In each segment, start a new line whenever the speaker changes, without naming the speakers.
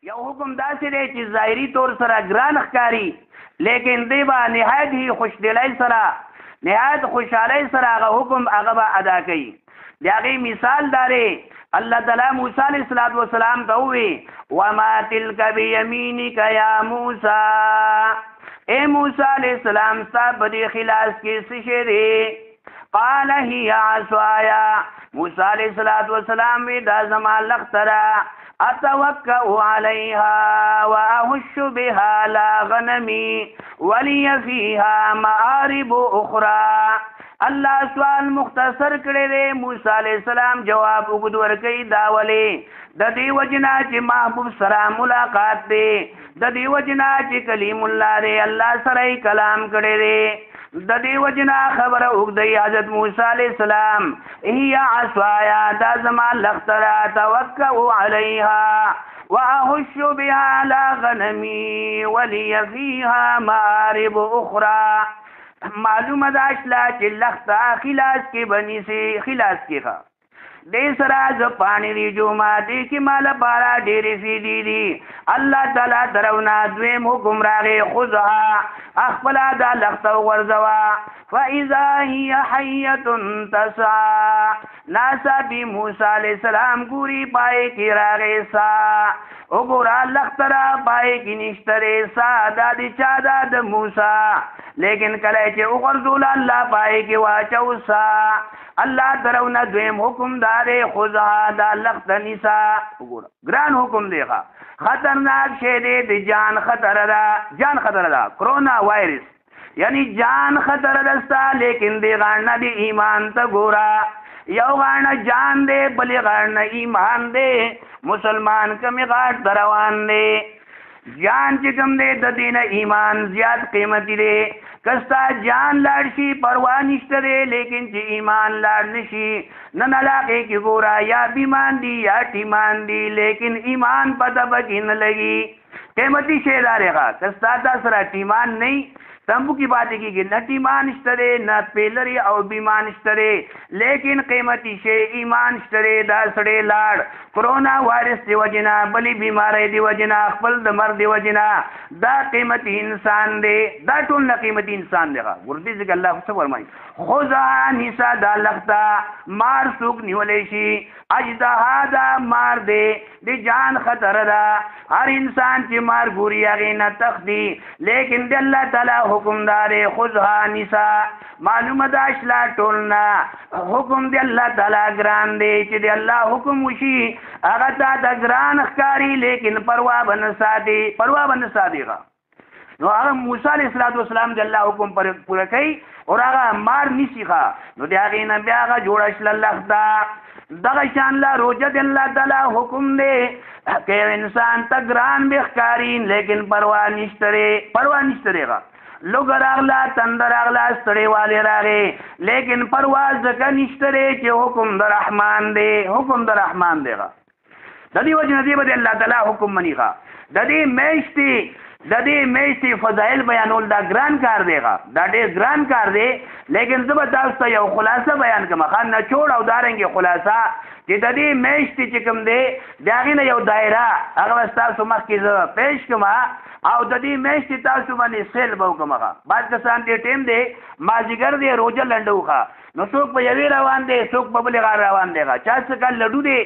یو حکم داسې دی چې ظاهري طور سره ګران ښکاري لیکن دی به نهایت هی خوشدلی سره نهایت خوشحالی سره هغه حکم هغه به ادا کوي. د هغې مثال دارې الله تعالی موسی علیه السلام ته ووی وما تلک بیمینک یا موسی، اے موسی علیه السلام ستا په دې خلاص کې څه شی دی؟ قال هي عصایا، موسی علیه السلام وی دا زما لښته ده اتوکأ علیها واهش بها لا غنمی ولی فیها معارب اخرى. الله سوال مختصر کړی دی، موسی علیه السلام جواب اوږد ورکوي دا ولې د دې وجنا چې محبوب سره ملاقات دی، د دې وجنا چې کلیم الله دی، الله سره کلام کړی دی، د دې وجنا خبره اوږدوي حضرت موسی علیه السلام هي عصایا دا زما لښته ده اتوکأ علیها واهش بها لا غنمی ولی فیها معارب اخرى. معلومه ده اشلا چې لښته خلاص کې بنیسي خلاص کې ښه دې سره ز پانی دی جوما دې کې مال بارا ډېرې فیدی دي. الله تعالی درونه دویم حکم راغی خذها اخپلا دا لښته وغورځوه فاذا هي حیة تسعى. ناسا بی موسی علیه السلام ګوري پای کې راغی سا وګوره لښته را پای کې نشته دی سا دا د چا ده د موسی، لیکن کله چې وغورځول الله پای کې واچو سا. الله درونه دویم حکم دارې خذها دا لښته نیسه. وګوره ګران حکم دی ښه خطرناک شی دی د جان خطر ده، جان خطر ده کرونا وایرس یعنی جان خطر ده ستا، لیکن دی غاړه دی ایمان ته ګوره یو غاړه جان دی بلې غاړه ایمان دی. مسلمان کمی غاټ دروان دی، جان چې کوم دی د دین ایمان زیات قیمتي دی. کستا جان لاړ شي پروا نشته دی، لیکن چې ایمان لاړ نشي نن علاقې کې ګوره یا بیمان دی یا ټیمان دی، لیکن ایمان پته پکې نه لګي. قیمتي شی دارې ښه کستا تا سره ټیمان نه تمبو کی باتیں کی گی نہ ایمان اشترے نہ پیلری او بیمان اشترے، لیکن قیمتی شے ایمان اشترے دا سڑے لاڑ کرونا وائرس دی وجنا بلی بیماری دی وجنا خپل د مرد دی وجنا دا قیمتی انسان دے دا ټول نه قیمتی انسان دی. ګردی ځکه الله څه فرمایي خذا نساء دا لختا مار سوق نیولې شي اجدها دا مار دے دی جان خطر دا. ہر انسان چې مار ګوري هغه نه تخدي، لیکن د الله تعالی حکم دار خذها نساء. معلومه دا اشلا ټولنا حکم دی الله تعالی ګران دی چې دی الله حکم وشي هغه تا د ګران ښکاری، لیکن پروا بن ساتي نو هغه موسی علیه السلام د الله حکم پر پوره کوي او هغه مار نشيخه نو دی هغه نه بیا هغه جوړ شل الله دا دغه شان لا روزه د الله تعالی حکم دی کہ انسان تگران بخکارین لیکن پروا نشتره لوگر اغلا تندر اغلا ستڑے والے راگے لیکن پرواز کا نشتره کہ حکم در رحمان دے گا. ددی وجہ ندی بدے اللہ تعالی حکم منی گا ددی میشتی فضائل بیانول دا گران کار دے گا دا دے گران کار دے، لیکن زبردست یو خلاصہ بیان کما خان نہ چھوڑ او دارنگے خلاصہ چې د دې میشتې چې کوم دی د هغې نه یو دایره هغه به ستاسو مخکې زه پیش کړم او د دې میشتې تاسو باندې سیل به وکړم. هغه بعض کسان دې ټیم دی مازدیګر دی روژه لنډه وښه نو څوک په یوې روان دی څوک په بلې غار روان دی چا څه کال لډو دی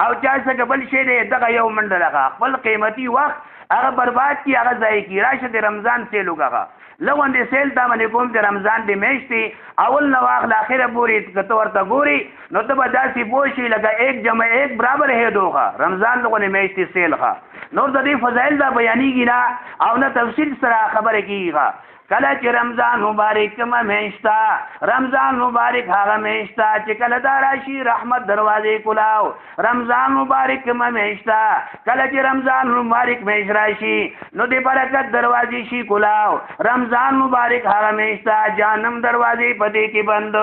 او چا څه بل شی دی دغه یو منډه ده خپل قیمتي وخت هغه برباد کړي هغه ضایع کړي. راشه د رمضان سیل وکړه لغوندې سیل تا باندې کوم د رمضان د میاشتې اول نه واخله اخره پورې که ته ورته ګوري نو ته به داسې پوه شي لکه ایک جمع ایک برابر هېدو ښه رمضان لغونې میاشتې سیل ښه نور د دې فضایل دا بیانېږي نه او نه تفصیل سره خبره کېږي ښه. کله چې رمضان مبارک کومه میاشته رمضان مبارک هغه میاشته چې کله دا راشي رحمت دروازې کلاو. رمضان مبارک کومه میاشته کله چې رمضان مبارک میاشت راشي نو د برکت دروازې شي کلاو. رمضان مبارک هغه میاشته جهنم دروازې په دې کې بند.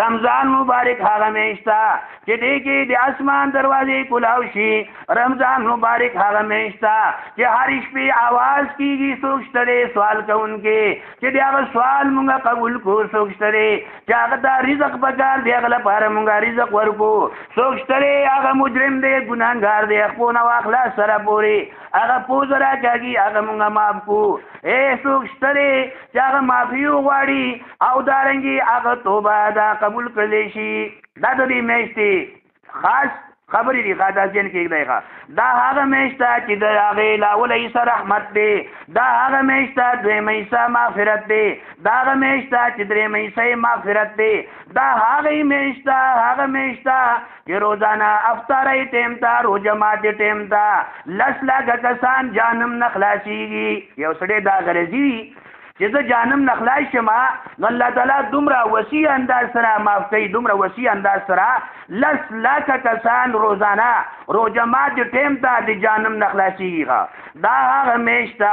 رمضان مبارک هغه میاشته چې دې کې د اسمان دروازې کلاو شي. رمضان مبارک هغه میاشته چې هر شپې आवाज کیږي څوک ستړی سوال کوونکې چې دی هغه سوال مونږه قبول کو څوک شته دی چې هغه ته رزق پکار دی هغه لپاره مونږه رزق ورکو څوک شته دی هغه مجرم دی ګناهګار دی خپل نو اخلاص سره پوری هغه پوز راکاږي هغه مونږه معاف کو څوک شته دی چې هغه معافي وغواړي او دارنګي هغه توبه دا قبول کړلی شي دا د دې میاشتې خاص خبرې دي خاطر جن کې دی دا هغه میاشته چې د هغې لاول عیسی رحمت دی دا هغه میاشته دویم عیسی مغفرت دی دا هغه میاشته چې دریم عیسی مغفرت دی دا هغه میاشته چې روزانه افطاری ټیم ته روژه ماتې ټیم ته لس لاکه کسان جهنم نه خلاصېږي یو سړی دا غرضي چې زه جهنم نه خلاص شم نو الله تعالی دومره وسیع انداز سره معاف کوي دومره وسیع انداز سره لس لاکه کسان روزانه روژه ماتې ټیم ته د جهنم نه خلاصېږي دا هغه میاشته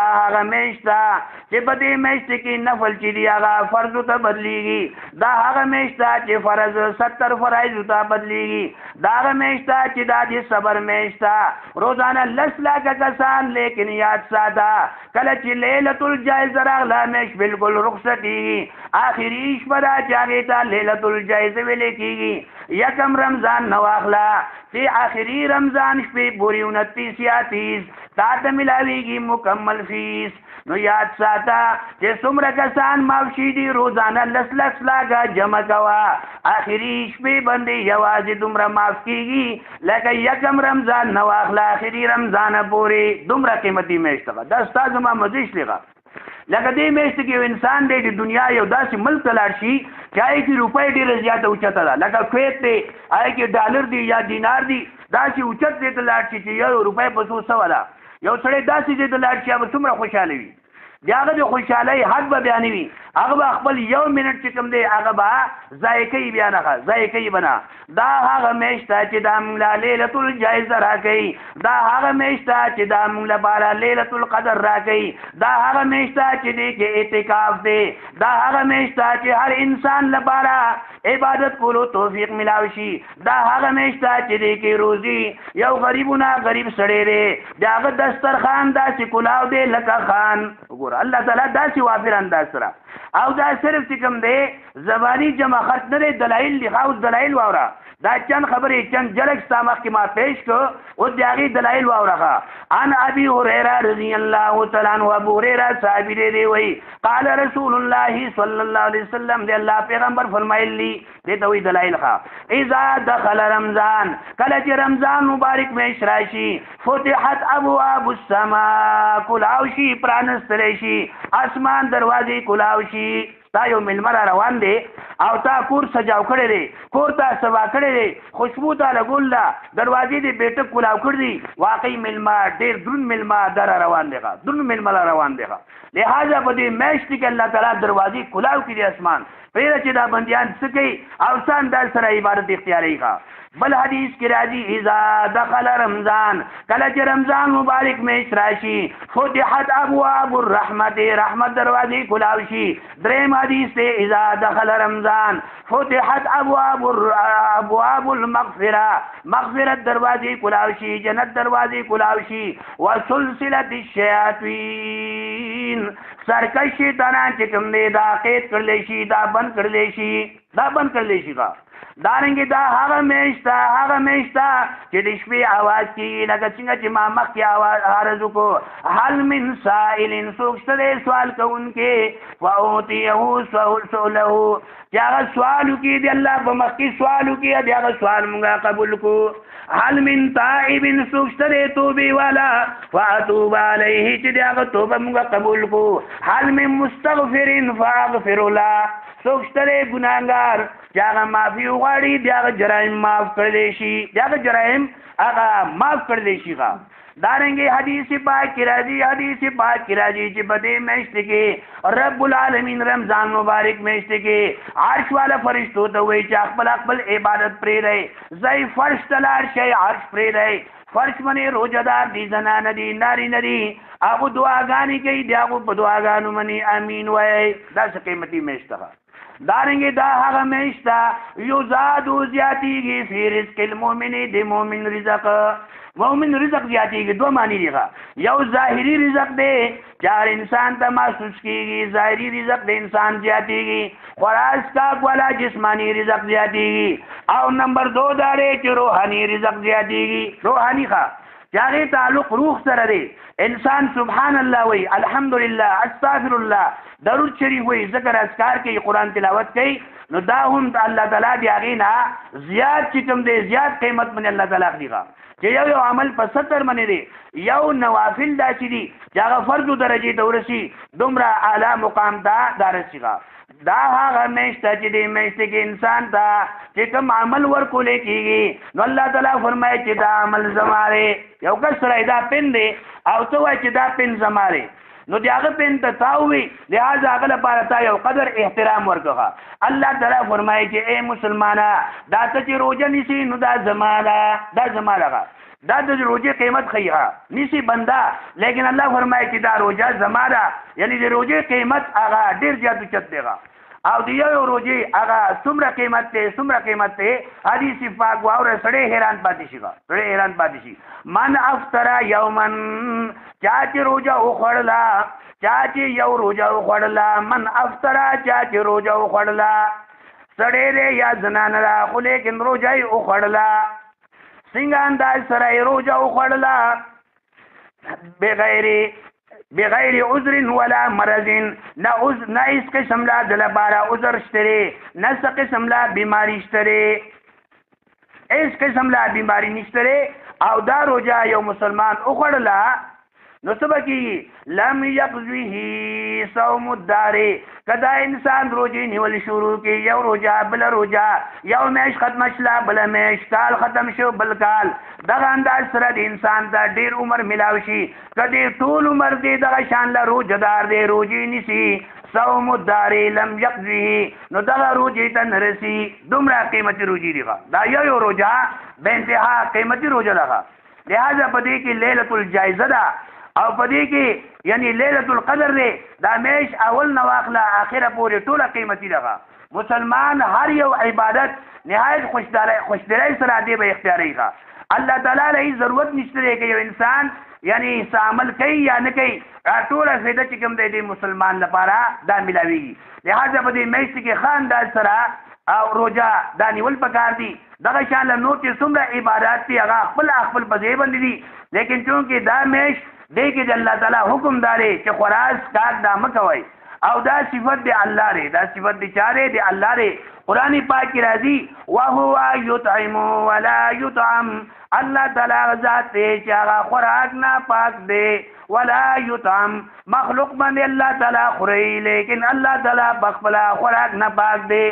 چې په دې میاشتې کې نفل چې دي هغه فرضو ته بدلېږي دا هغه میاشته چې فرض 70 فرایضو ته بدلېږي دا هغه میاشته چې دا د صبر میاشته روزانه لس لاکه کسان لیکن یاد ساته کله چې لیلة الجائزه راغله میاشت بالکل رخصتېږي آخري شپه ده چې هغې ته لیلة الجائزه ویلې کېږي یکم رمضان نه واخله چې آخري رمضان شپې پورې 29 یا 30 تا ته ملاویږي مکمل فیس نو یاد ساته چې څومره کسان معاف شي دي روزانه لس لاکه جمع کوه آخري شپې باندې یوازې دومره معاف کېږي لکه یکم رمضان نه واخله آخري رمضانه پورې دومره قیمتي میاشته ده دا ستا زما مزه شلېغه لکه دې میاشتې کې یو انسان دی د دنیا یو داسې ملک ته لاړ شي چې هغې کې روپۍ ډېره زیاته اوچته ده لکه کویت دی هغې کې ډالر دی یا دینار دی داسې اوچت دی ته لاړ شي چې یو روپۍ په 100 ده یو سړی داسې دی ته لاړ شي هغه څومره خوشحاله وي د هغه د خوشحالۍ حد به بیانوي هغه به خپل یو منټ چې کوم دی هغه به ضایع کوي بیا نه ضایع کوي به نه دا هغه میاشته چې دا موږ له لیلة الجائزه راکوي دا هغه میاشته چې دا موږ لپاره لیلة القدر راکوي دا هغه میاشته چې دی کې اعتکاف دی دا هغه میاشته چې هر انسان لپاره عبادت کولو توفیق ملاو شي دا هغه میاشته چې دی کې روزي یو غریبونه غریب سړی دی د هغه دسترخوان داسې کلاو دی لکه خان وګوره الله تعالی داسې وافر انداز سره او دا صرف چې کوم دی زبانی جمع خط نه دی دلایل لیکه اوس دلایل واوره دا چند خبرې چند جلک ستا مخکې ما پیش کړو اوس د هغې دلایل واوره عن ابي هريره رضي الله تعالی عنه ابو هريره صحابي دی وایي قال رسول الله صلى الله عليه وسلم دی الله پیغمبر فرمایلی دې ته وایي دلایل ښه اذا دخل رمضان کله چې رمضان مبارک میاشت راشي فتحت ابواب السماء کلاو شي پرانستلی شي اسمان دروازې کلاو شي تا یو ملمه را روان دی او تا کور سجاو کړی دی کور ته سبا کړی دی خوشبو ته لګول ده دروازې دې بیټک کلاو کړ دي واقعي ملمه ډېر دروند ملمه دا را روان دی دروند ملمه را روان دی لہذا په دې میاشت کې الله تعالی دروازې کلاو کړي دي اسمان پرېږده چې دا بندیان څه کوي او څه انداز سره عبادت اختیاروي بل حدیث کې راځي اذا دخل رمضان کله چې رمضان مبارک میاشت راشي فتحت ابواب الرحمت رحمت دروازې کلاو شي دریم حدیث دی اذا دخل رمضان فتحت ابواب المغفره مغفرت دروازې کلاو شي جنت دروازې کلاو شي وسلسله الشیاطین سرکش شیطانان چې کوم دی دا قید کړلی شي دا بند کړلی شي دارنګه دا هغه میشته چې د شپې आवाज کیږي لکه څنګه چې ما مخکې आवाज عرض وکړو هل من سائل څوک شته سوال کوونکې فاوتیه سؤاله چې هغه سوال وکړي دی الله په مخکې سوال وکړي دی هغه سوال مونږه قبول کو هل من تائب څوک شته توبې والا فاتوب علیه چې دی هغه توبه مونږه قبول کو هل من مستغفر فاغفر له څوک شته ګناهګار چې هغه معافي وغواړي د هغه جرایم معاف کړلی شي د هغه جرایم هغه معاف کړلی شي دارنګه حدیث پاک کې راځي چې په دې میاشت کې رب العالمین رمضان مبارک میاشت کې عرش والا فرشتو ته وایي چې خپل عبادت پرې رہی ځای فرش ته لاړ شئ عرش پرې رہی فرش باندې روزدار دي زنانه دي نارینه دي هغه دعاګانې کوي د هغو په دعاګانو باندې امین وایي دا څه قیمتي میاشت ده دارنګه دا هغه میاشته یزادو زیاتیږي فی رزق المؤمن د مؤمن رزق زیاتیږي دوه معنی دي یو ظاهري رزق دی چې چار انسان ته محسوس کیږي ظاهري رزق د انسان زیاتیږي خوراک کا والا جسمانی رزق زیاتیږي او نمبر 2 داره چې روحاني رزق زیاتیږي روحاني ښه چاغه تعلق روح سره دی انسان سبحان الله وی الحمدلله استغفر الله درود شریف وی ذکر اذکار کوي قران تلاوت کوي نو دا هم الله تعالی دی هغه نه زیات چې کوم دی زیات قیمت باندې الله تعالی دیغه چې یو عمل په 70 باندې دی یو نوافل دا چې دي چې هغه فرض درجه ته ورسي دومره اعلی مقام ته درسیږي دا هغه میشته چې دې میشته کې انسان ته چې کوم عمل ورکول کېږي نو الله تعالی فرمایي چې دا عمل زماره یو کس سره دا پین دی او ته وایي چې دا پین زماره نو دی هغه پین ته تاوي لہذا هغه لپاره تا یو قدر احترام ورکوه الله تعالی فرمایي چې اے مسلمانا دا ته چې روزه نیسی نو دا زماله دا د روزه قیمت خیها نیسی بندا لیکن الله فرمایي چې دا روزه زماله یعنی د روزه قیمت هغه ډیر زیات چت دیغه او دی یو روزه هغه څومره قیمت ته حدیث پاک واوره سړی حیران پاتې شي من افطر یوما چا چې روزه وخړلا یو روزه وخړلا من افطر چا چې روزه وخړلا سړی دې یا زنان را خو لیکن روزه یې وخړلا څنګه انداز سره روزه وخړلا بغیر عذر ولا مرض نه اس قسم لا د لپاره عذر شته نه څه قسم لا بیماری شته اس قسم لا بیماری نشته او دا روزه یو مسلمان وخړلا نو سبکی لم یقضیه صوم الدار کدا انسان روزي نیول شروع کی یو روزه بل روزه یو میش ختم شلا بل میش کال ختم شو بل کال دغه انداز سره د انسان دا ډیر عمر ملاوي شي کدی ټول عمر دې دغه شان له روزدار دی روزي نسی صوم الدار لم یقضیه نو دغه روزي ته نرسي دومره قیمتي روزي دی دا یو روزه به انتها قیمتي روزه ده لہذا پدې کې لیلۃ الجائزه ده او پدې کې یعنی لیلۃ القدر دی دا میش اول نواخله اخره پورې ټوله قیمتي ده مسلمان هر یو عبادت نهایت خوشدلی سره دی به اختیاري ښه الله تعالی له ضرورت نشته کې یو انسان یعنی عمل کوي یا نه کوي ټوله فایده چې کوم دی مسلمان لپاره دا ملاويږي لہذا پدې میش کې خاندان سره او روزه دا نیول پکار دي دغه شان له نور چې څومره عبادت دي هغه خپل پځې باندې دي لیکن چونکې دا میش دې کې د الله تعالی حکم داري چې خوراک کاک دا مکوي او دا صفت دی الله ری دا صفت دی چاره دی الله ری قرآن پاک کی راځي وهو یطعم ولا یطعم الله تعالی ذات چې هغه خوراک نه پاک دی ولا یطعم مخلوق باندې الله تعالی خوري لیکن الله تعالی بخبلا خوراک نه پاک دی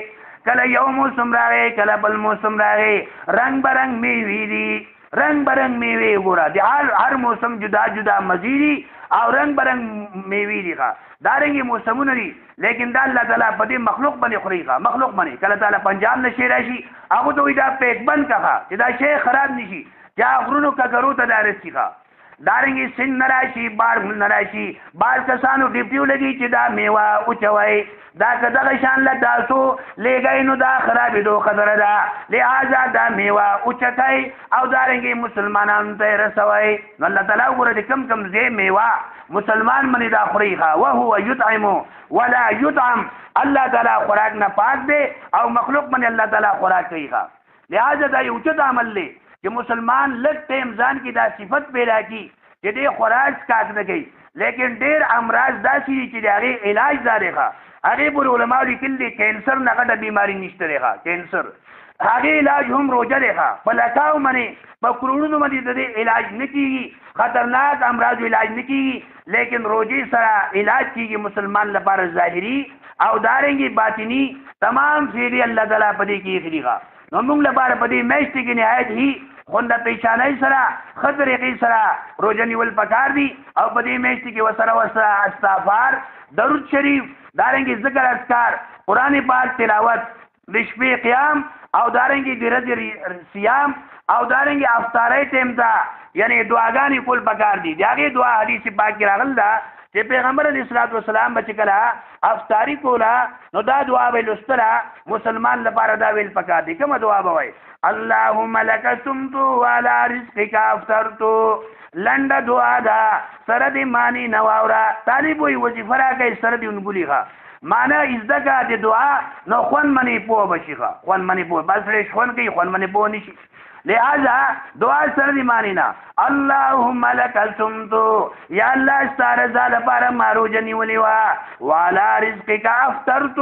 کله یو موسم راغی کله بل موسم راغی رنگ برنگ میوې دي رنگ برنگ میوه ګوره د هر موسم جدا مزيدي او رنگ برنگ میوه دي دارنګي موسمونه دي لیکن دا الله تعالی په دې مخلوق باندې خوريغه مخلوق باندې کله تعالی پنجاب نشي راشي هغه دوی دا پیک بند کړه چې دا شی خراب نشي چا غرونو کګرو ته دارسیغه دارنګي سن نراشي بار نراشي بار کسانو ډیپټیو لګي چې دا میوه اوچوي دا کداغه شان له تاسو لګای نو دا خرابې دوه خطر ده لہذا دا میوه اوچتای او دارنګي مسلمانانو ته رسوي نو الله تعالی ګوره کم زی میوه مسلمان منی دا خوريغه وهو يطعم ولا يطعم الله تعالی خوراک نه پاک دی او مخلوق منی الله تعالی خوراک کويغه لہذا دا یو چت عمل دی چې مسلمان لږ ټیم ځان کې دا صفت پیدا کی چې دې خوراک کاټ نه کوي لیکن ډېر امراض داسې چې د هغې علاج دارېغه هغې پورې علماو لیکلي کینسر نه غټه بیماري نشته رېغه کینسر هغې علاج هم روژه رېغه په لکاو منې په کروڑونو باندې د دې علاج نه کېږي خطرناک امراضو علاج نه کېږي لیکن روژې سره علاج کېږي مسلمان لپاره ظاهري او دارنګې باطني تمام فیدې الله تعالی په دې کې ایښلي نو موږ لپاره په دې میاشتې کې نهایت هي خونده پیشانۍ سره ښه طریقې سره روژه نیول پکار دي او په دې میاشتې کې ورسره استغفار درود شریف دارنګې ذکر اذکار قرآن پاک تلاوت د شپې قیام او دارنګې د ورځې صیام او دارنګې افطارۍ ټیم ته یعنی دعاګانې کول پکار دي د هغې دعا حدیث پاک کې راغلی ده چې پیغمبر علیه الصلاۃ والسلام به چې کله افطاري کوله نو دا دعا به لوستله مسلمان لپاره دا ویل پکار دي کومه دعا به وایي اللهم لك صمت وعلى رزقك افطرت لنډه دعا ده سره د معنی نه واوره. طالب وایي وظیفه راکړئ سره د ونبولي ښه معنی زده کړه د دعا نو خوند منې پوه به شي ښه خوند منې پوه بس سړی خوند کوي خوند منې پوه نه شي. لہذا دعا سره د معنی نه اللهم لك صمت یا الله ستا رضا لپاره ما روژه نیولې وه وعلى رزقك افطرت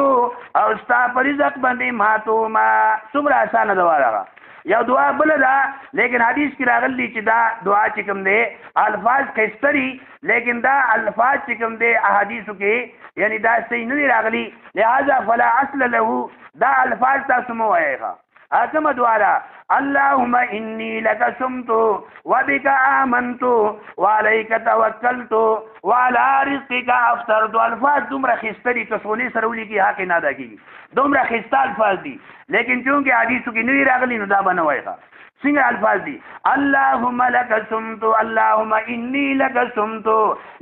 او ستا په رزق باندې ماتومه. څومره اسانه دعا ده. یو دعا بل ده لیکن حدیث کې راغلی چې دا دعا چې کوم دی الفاظ خستري لیکن دا الفاظ چې کوم دی احادیثو کې یعنی دا صحیح نه راغلي. لہذا فلا اصل له دا الفاظ تاسو مو وایي. اکم دعا ده اللهم انی لك صمت وبك آمنت وعليك توکلت وعلى رزقك افطرت. الفاظ دومره خستري کسونی سرولي کې حق نه ادا کیږي دومره خسته الفاظ دي لیکن چونکه حدیثو کې نه راغلي نو دا بنوي ښه څنګه الفاظ دي اللهم لك صمت اللهم انی لك صمت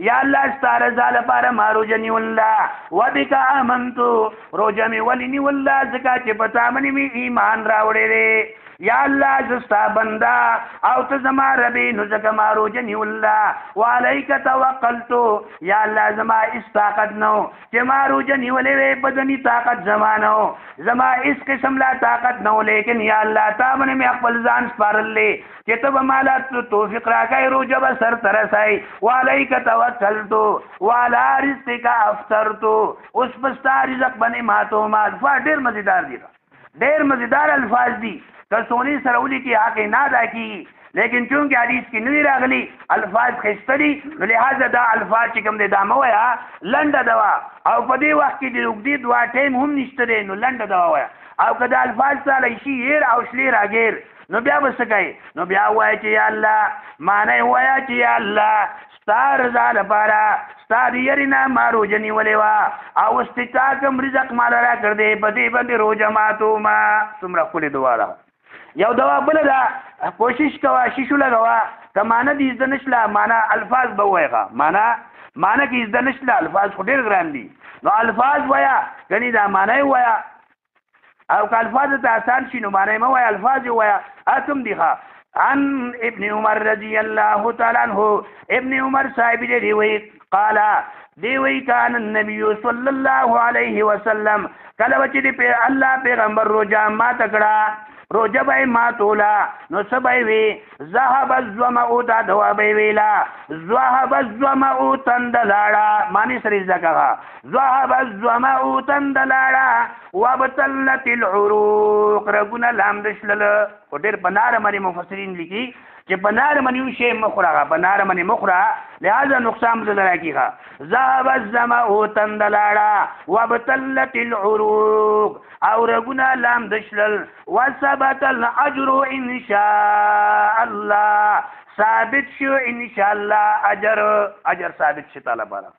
یا الله ستاره زاله لپاره ما روزه نیولله وبك آمنت روزه می ولنی والله زکات چې پتا منی می ایمان راوړې دی یا الله زستا بندا او ته زما ربي نو زکه ما روزه نیولله وعليك توکلت یا الله زما استاقت نو چې ما روزه نیولې وي بدني طاقت زمانو زما اس قسم لا طاقت نو لیکن یا الله تا باندې می خپل ځان سپارلې چې ته به مالا توفیق راکړې روزه به سر ترسای وعليك توکلت وعلى رزقك افطرت اوس پستا رزق باندې ماتو ما ډېر مزیدار دي ډېر مزیدار الفاظ دي کسونی سرولی کی حق نه ادا کی لیکن چونکه حدیث کې نه راغلي الفاظ خستري لہذا دا الفاظ چې کوم دي دا مو یا لنډه دوا او په دې وخت کې د وګړي دوا ټیم هم نشته نو لنډه دوا وای او کدا الفاظ سره شي هیر او شلی راګیر نو بیا وسکای نو بیا وای چې یا الله معنی وای چې یا الله ستار زال لپاره ستار یرینا ما روزه نیولې وا او استتا کوم رزق مال را کړ دې بدی باندې روزه ماتو ما څومره خولي دعا را یو دوا بل دا کوشش کوا شیشو لګوا کمانه دې ځ نشلا معنا الفاظ به وایغه معنا کې ځ نشلا الفاظ خو ډېر ګران دي نو الفاظ وایا غني دا معنی وایا او که الفاظ ته آسان شي نو معنی مو وایا الفاظ وایا اتم دي ښه عن ابن عمر رضی الله تعالی عنہ ابن عمر صاحب دی وی قال دی وی کان النبي صلی الله علیه وسلم کله چې دی الله پیغمبر روزه ما تکړه روزه به ما تولا نو سبای وی ذهب الظمأ دا دوا به ویلا ذهب الظمأ تندلاړه معنی سری ځکه ذهب الظمأ تندلاړه وبتلت العروق رغنا لام دشلل ډېر بنار مری مفسرین لیکي چې بنار منی شی مخرا بنار منی مخرا لہذا نقصان زل راکیغه ذهب الظمأ تندلاړه وبتلت العروق او رغنا لام دشلل وثبت الاجر ان شاء الله ثابت شو ان شاء الله اجر ثابت شي تعالی بالا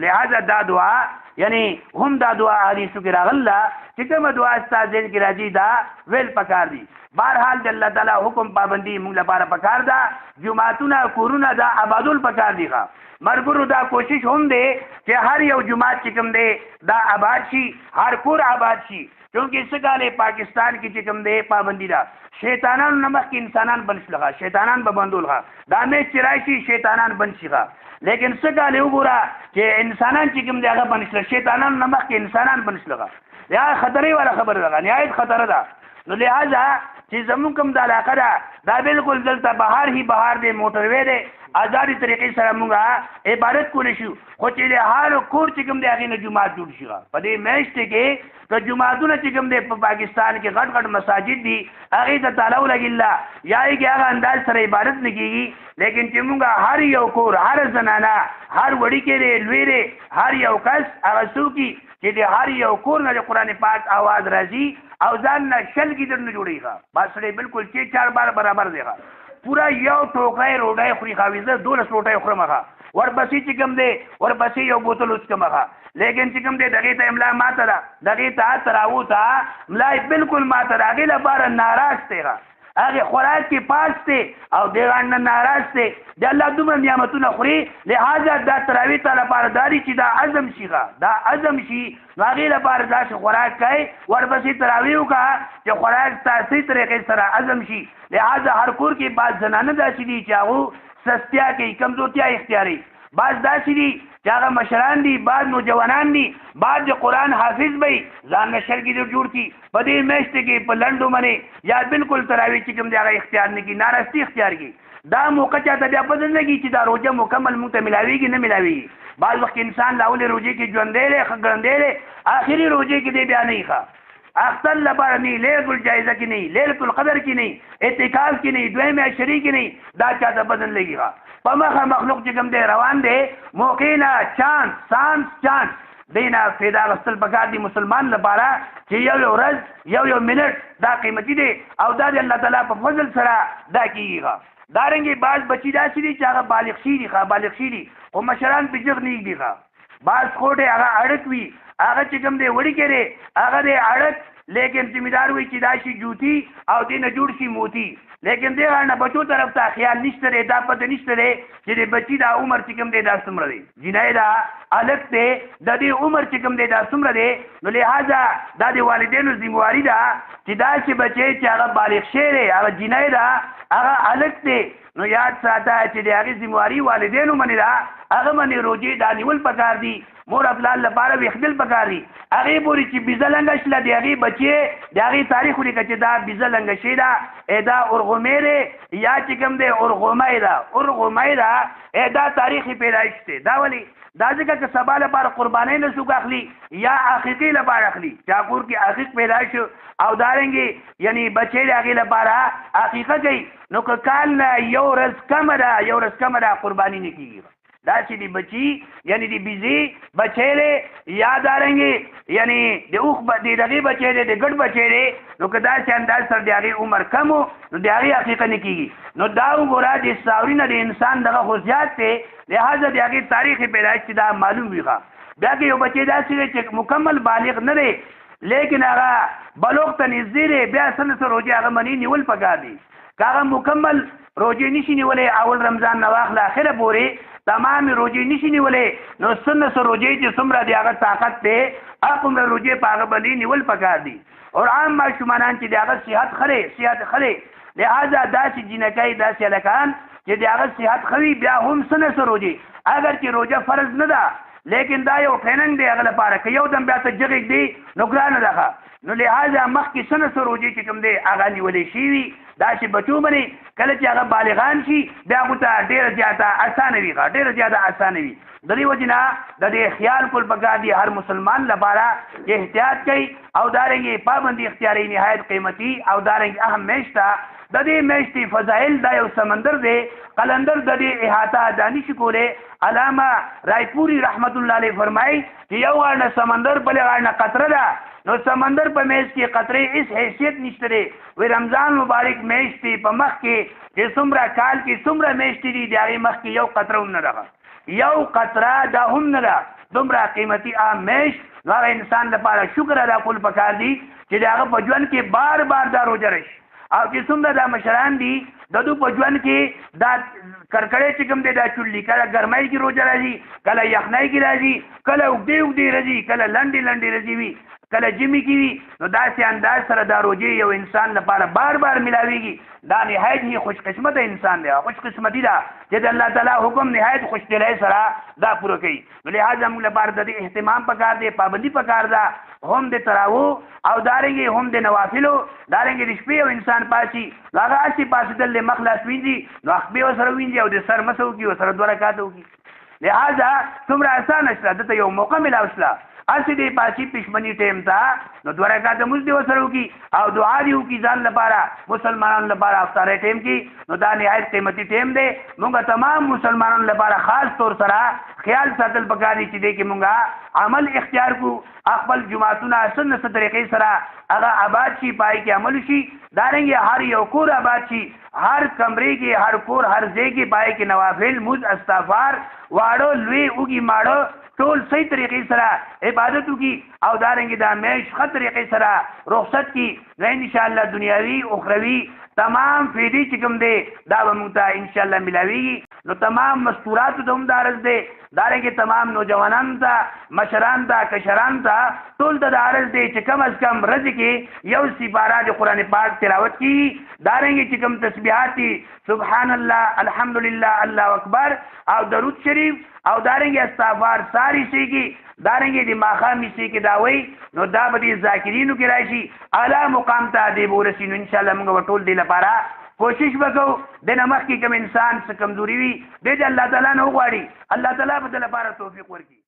لہذا دا دعا یعنی هم دا دعا حدیثو کې راغله چې کومه دعا استاد کې راځي دا ویل پکار دي بهرحال د الله تعالی حکم پابندي موږ لپاره پکار ده جمعتونه کورونه دا آبادول پکار دي ښه مرګرو دا کوشش هم دی چې هر یو جمعات چې کوم دی دا آباد شي هر کور آباد شي چونکه سګاله پاکستان کې چې کوم دی پابندي ده شیطانانو نمخ کې انسانان بنشلغه شیطانان به بندولغه دا مې چرای شي شیطانان بنشيغه لیکن سګاله وګوره چې انسانان چې کوم دی هغه بنشل شیطانانو نمخ کې انسانان بنشلغه یا خطرې ولا خبر ده نهایت خطر ده نو لہذا چې زمون کوم د علاقه دا بالکل دلته بهار هی بهار دی موټر وې دی آزادی طریقې سره مونږه عبادت کولی شو خو چې له هر کور چې کوم دی هغې نه جومات جوړ شي په دې میاشت کې که جوماتونه چې کوم دی په پاکستان کې غټ غټ مساجد دي هغې ته تالا ولګېله یا یې کې هغه انداز سره عبادت نه کېږي لیکن چې مونږه هر یو کور هر زنانه هر وړوکی دی لوی دی هر یو کس هغه څوکي چې د هر یو کور نه د قرآن پاک آواز راځي او ځان نه شل ګیدر نه جوړېږي بس سړی بالکل چې 4 بار برابر دی پورا یو ټوکای روډای خوري خاویزه 12 روټای خورمخه ورپسې چې کوم دی ورپسې یو بوتل وڅکمخه لیکن چې کوم دی دغې ته املا ماته ده دغې ته تراو ته املا بالکل ماته ده هغې لپاره ناراض دی هغه خوراک کې پاس دی او دغه نه ناراض دی د الله دومره نعمتونه خوري لہذا دا تراوی ته لپاره داري چې دا عزم شيغه دا عزم شي هغې لپاره داسې خوراک کوي ورپسې تراوی وکړه چې خوراک تاسې طریقې سره عزم شي لہذا هر کور کې بعض زنانه داسې دي چې هغه سستیا کوي کمزورتیا اختیاري بعض داسې دي چې هغه مشران دي بعض نوجوانان دي بعض د قرآن حافظ به ځان نه شرګي جوړ کړي په دې میاشت کې په لنډو باندې یا بالکل تراوی چې کوم دی هغه اختیار نه کړي ناراستی اختیار کړي دا موقع چاته بیا پته نه لګي چې دا روژه مکمل موږ ته ملاویږي نه ملاویږي بعض وخت انسان له اولې روژې کې ژوندی دی ښه ګړندی دی آخري روژې کې دی بیا نه ښه اختر لپاره نه لیلۃ الجائزه کې نه لیلۃ القدر کې نه اعتکاف کې نه دویمه عشرې کې نه دا چاته بدن لګي په مخه مخلوق چې کوم دی روان دی موقع نه چانس دینا فیدا غسل پکار دی مسلمان لپاره چې یو ورځ یو منټ دا قیمتي دی او دا د الله تعالی په فضل سره دا کیږي دارنګي بعض بچی داسې دي چې هغه بالغ شي دي او مشران په جګ نه دي بعض کوټه هغه اړک وي هغه چې کوم دی وړي کړي هغه دی اړک لیکن ذمہدار وي چې دا شي جوتی او دینه جوړ شي موتی لیکن دغه نه بچو طرف ته خیال نشته دی دا پته نشته دی چې د بچی دا عمر چې کوم دی دا څومره دی جنای دا الګ ته د دې عمر چې کوم دی دا څومره دی نو لہذا دا د والدینو ذمہواری ده چې دا چې بچی چې هغه بالغ شي هغه جنای دا هغه الګ ته نو یاد ساته چې د هغه ذمہواری والدینو باندې دا هغه باندې روزي دا نیول پکار دی مور خپل لپاره وخدل پکار دی هغه پوری چې بيزلنګ شله دی هغه بچي د هغه تاریخ لري چې دا بيزلنګ شي دا ادا اورغمیره یا چې کوم دی اورغمیره ادا تاریخي پیدایش دی دا ولی دا ځکه چې سبا لپاره قرباني نه سوق اخلي یا عقیقې لپاره اخلي چاکور کې عقیق پیدایش او دارنګي یعنی بچي هغه لپاره عقیقه کوي نو کال نه یو ورځ کم ده قرباني نه کیږي دا چې دی بچی یعنی دی بیزی بچی یا دارنګي یعنی د اوخ دی دغه بچی دی د ګډ بچی دی نو کدا چې انداز سره دی هغه عمر کم نو دی هغه حقیقت نه کیږي نو دا وګوره د ساوري نه د انسان دغه خصوصیات ته لہذا دی هغه تاریخ پیدایش دا معلوم ویغه بیا کې یو بچی داسې چې مکمل بالغ نه دی لیکن هغه بلوغ ته نږدې بیا سره روزي هغه منی نیول پکار دی هغه مکمل روزي نشي نیولې اول رمضان نو اخر اخره پورې تمام روزي نشي نیولې نو سنت روزي چې څومره دی هغه طاقت ته هغه روزي په هغه باندې نیول پکار دي او عام ماشومان چې دی هغه صحت خره لہذا داسې جنکای داسې لکان چې دی هغه صحت خوي بیا هم سنت روزي اگر چې روزه فرض نه ده لیکن دا یو ټریننګ دی هغه لپاره که یو دم بیا ته جګ دی نو ګرانه ده نو لہذا مخکې سنت روزي چې کوم دی هغه نیولې شي وي دا چې بچو باندې کله چې هغه بالغان شي بیا ته ډېر زیاته اسانه وي د دې وجه نه د دې خیال کول پکار دی هر مسلمان لپاره احتیاط کوي او دارنګي پابندي اختیاري نهایت قیمتي او دارنګي اهم میشته د دې میشتې فضائل دا یو سمندر دی قلندر د دې احاطه دانش کوله علامه رایپوری رحمت الله علیه فرمایي چې یو غاړه سمندر بل غاړه قطره ده نو سمندر په میش کې قطرې هیڅ حیثیت نشته دی وی رمضان مبارک میشتې په مخ کې چې څومره کال کې څومره میشتې دي د هغې مخ کې یو قطره هم نه ده یو قطره دا هم نه ده دومره قیمتي میش هغه انسان لپاره شکر ادا کول پکار دي چې د هغه په ژوند کې بار بار دا روزه راشي او چې څومره دا مشران دي د دوی په ژوند کې دا کرکړې چې کوم دی دا چولي کله ګرمۍ کې روزه راځي کله یخنۍ کې راځي کله اوږدې راځي کله لنډې راځي وي کله جمی کی وي نو داسې انداز سره دا روزي یو انسان لپاره بار بار ملاويږي دا نهایت هی خوش قسمت انسان دی خوش قسمتي دا چې د الله تعالی حکم نهایت خوش دلای سره دا پوره کوي نو لہذا موږ لپاره د اهتمام پکار دی پابندي پکار ده هم د تراو او دارنګي هم د نوافلو دارنګي د شپې او انسان پاسي هغه اسی پاسي د مخلص وینځي نو خپل سره وینځي او د سر مسو کی او سره 2 رکعات وکي لہذا څومره آسان شته دته یو موقع ملاوسلا اسی دی پاسی پښمنی ټیم تا نو 2 رکعات موږ دی وسره کی او دعا دی کی ځان لپاره مسلمانانو لپاره افطار ټیم کی نو دا نهایت قیمتي ټیم دی موږ تمام مسلمانانو لپاره خاص طور سره خیال ساتل پکاري چې دی کې موږ عمل اختیار کو خپل جماعتونه سنت طریقې سره هغه آباد شي پای کې عمل شي دارنګ هر یو کور آباد شي هر کمرې کې هر کور هر ځای کې پای کې نوافل مز استغفار واړو لوی اوږي ماړو ټول صحیح طریقې سره عبادت کی او دارنګ دا میش خط طریقې سره رخصت کی نو ان شاء الله دنیاوی اخروی تمام فیدی چې کوم دی دا به موږ ته ان شاء الله ملاویږي نو تمام مستورات ته هم دارز دی دارنګه تمام نوجوانان ته مشران ته کشران ته ټول ته دارز دی چې کم از کم ورځ کې یو سپاره د قران پاک تلاوت کی دارنګه چې کم تسبیحات سبحان الله الحمدلله الله اکبر او درود شریف او دارنګه استغفار ساری شي کی دارنګه د ماخامي شي کی دا وای نو دا به د ذاکرینو کې راشي اعلی مقام ته دی ورسینو ان شاء الله موږ ټول دی لپاره کوشش وکړو د نمخ کې کوم انسان څه کمزوري وي د الله تعالی نه وغواړي الله تعالی به د لپاره توفیق ورکړي